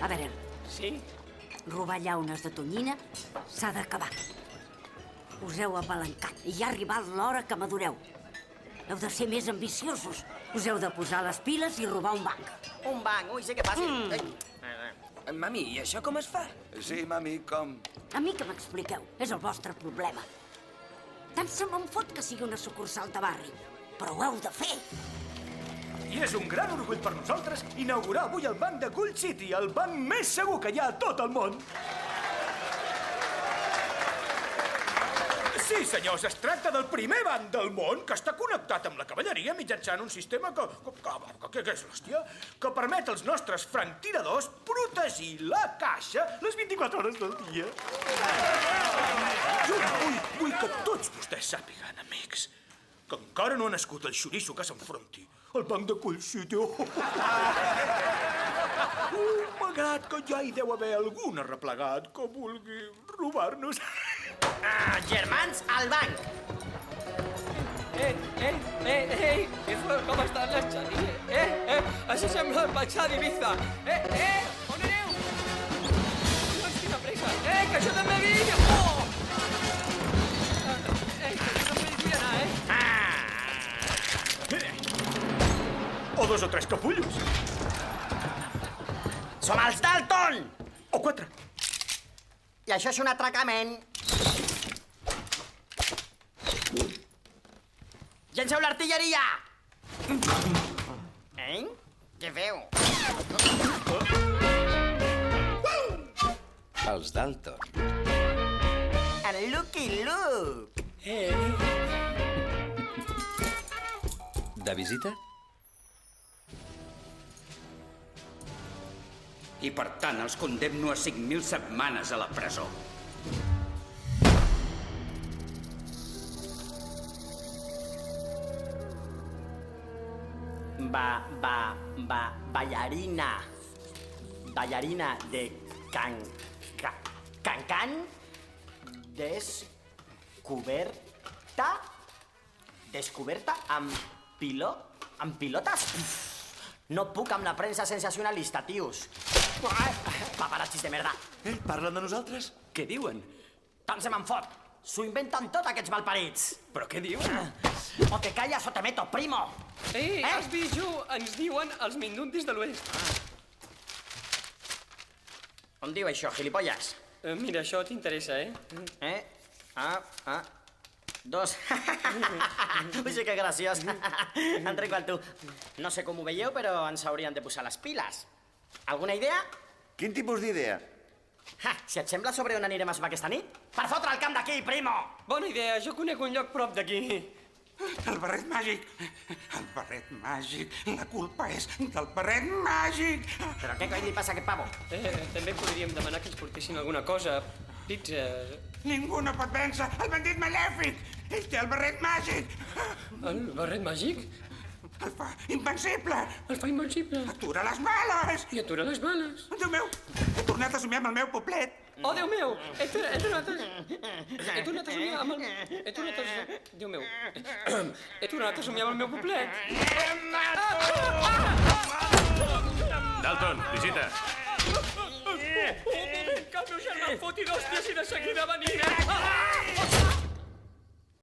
A veure, Sí? robar llaunes de tonyina s'ha d'acabar. Us heu apalancat i ja ha arribat l'hora que madureu. Heu de ser més ambiciosos. Us heu de posar les piles i robar un banc. Un banc, ui, sí que fàcil. Mami, i això com es fa? Sí, mami, com? A mi que m'expliqueu, és el vostre problema. Tant se me'n fot que sigui una sucursal de barri, però ho heu de fer. I és un gran orgull per nosaltres inaugurar avui el banc de Gold City, el banc més segur que hi ha a tot el món. Sí, senyors, es tracta del primer banc del món que està connectat amb la cavalleria mitjançant un sistema que és l'hòstia, que permet als nostres franctiradors protegir la caixa les 24 hores del dia. Jo vull que tots vostès sàpiguen, amics, que encara no ha nascut el xoriço que s'enfronti al banc de Gold City. Malgrat que ja hi deu haver algun arreplegat que vulgui robar-nos. Germans, al banc. Ei, que fort, com estan les xaries? Això sembla el Paxà d'Ibiza. On aneu? Collons, quina pressa. Que això també vinc! Oh! Que jo també hi vull anar, O 2 o 3 capullos. Som els Dalton! O 4. I això és un atracament. Llenceu l'artilleria! Què feu? Els Dalton. En Lucky Luke! De visita? I per tant els condemno a 5.000 setmanes a la presó. Ballarina de Cancan descoberta amb pilotes? No puc amb la premsa sensacionalista, tios. Paparazzis de merda. Parlen de nosaltres? Què diuen? Tant se me'n fot. S'ho inventen tot, aquests malparits. Però què diuen? O te callas o te meto, primo. Has vist, Jo? Ens diuen els mindundis de l'oest. On diu això, gilipolles? Mira, això t'interessa, eh? Dos. Ui, sí que graciós. Enric, igual tu. No sé com ho veieu, però ens haurien de posar les piles. Alguna idea? Quin tipus d'idea? Si et sembla, sobre on anirem a sopar aquesta nit? Per fotre el camp d'aquí, primo! Bona idea, jo conec un lloc prop d'aquí. El barret màgic! El barret màgic! La culpa és del barret màgic! Però què coi li passa a aquest pavo? També podríem demanar que ens portessin alguna cosa. Pizza... Ningú no pot vèncer el bandit malèfic! Ell té el barret màgic! El barret màgic? El fa invencible! El fa invencible. Atura les bales! I atura les bales. Déu meu, he tornat a somiar amb el meu poblet! Oh, Déu meu! He tornat a somiar amb el... Déu meu. He tornat a somiar amb el meu poblet. Dalton, visita. Que el meu germà em foti d'hòsties i de seguida venim,